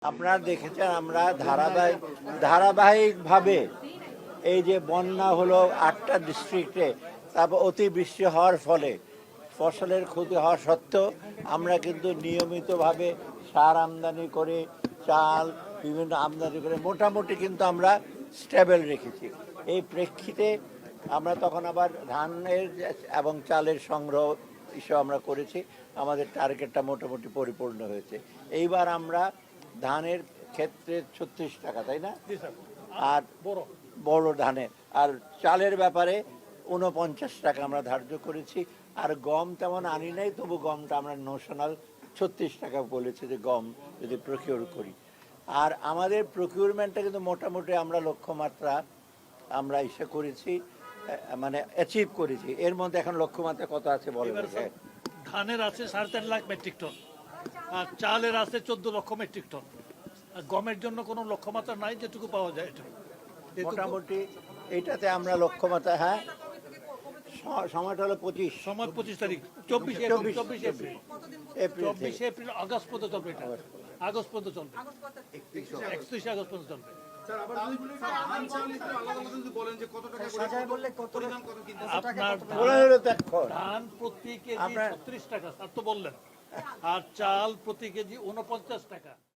আপনারা দেখেছেন আমরা ধারাবাহিকভাবে এই যে বন্যা হলো 8টা ডিস্ট্রিক্টে, তারপর অতিবৃষ্টি হওয়ার ফলে ফসলের ক্ষতি হওয়া সত্ত্বেও আমরা কিন্তু নিয়মিতভাবে সার আমদানি করে, চাল বিভিন্ন আমদানি করে মোটামুটি কিন্তু আমরা স্টেবল রেখেছি। এই প্রেক্ষিতে আমরা তখন আবার ধানের এবং চালের সংগ্রহ হিসেবে আমরা করেছি। আমাদের টার্গেটটা মোটামুটি পরিপূর্ণ হয়েছে। এইবার আমরা ধানের ক্ষেত্রে 36 টাকা, তাই না? আর বড় ধানের আর চালের ব্যাপারে 49 টাকা আমরা ধার্য করেছি। আর গম তেমন আনি নাই, তবু গমটা আমরা নোশনাল 36 টাকা বলেছি যে গম যদি প্রকিউর করি। আর আমাদের প্রকিউরমেন্টটা কিন্তু মোটামুটি আমরা লক্ষ্যমাত্রা আমরা ইসে করেছি, মানে অ্যাচিভ করেছি। এর মধ্যে এখন লক্ষ্যমাত্রা কত আছে বলেন? ধানের আছে 3.5 লাখ মেট্রিক টন, আর চালের আছে 14 লক্ষ মেট্রিক টন। আর গমের জন্য কোনো লক্ষ্যমাত্রা নাই, যেটুকু পাওয়া যায় এটা মোটামুটি এইটাতে আমরা লক্ষ্যমাত্রা। হ্যাঁ, সময়টা হলো 25, সময় 25 তারিখ, 24 এপ্রিল, 24 এপ্রিল আগস্ট পর্যন্ত চলবে। এটা আগস্ট পর্যন্ত চলবে, 31 আগস্ট পর্যন্ত চলবে। আপনার ধান প্রতি কেজি 36 টাকা স্যার তো বললেন, আর চাল প্রতি কেজি 49 টাকা।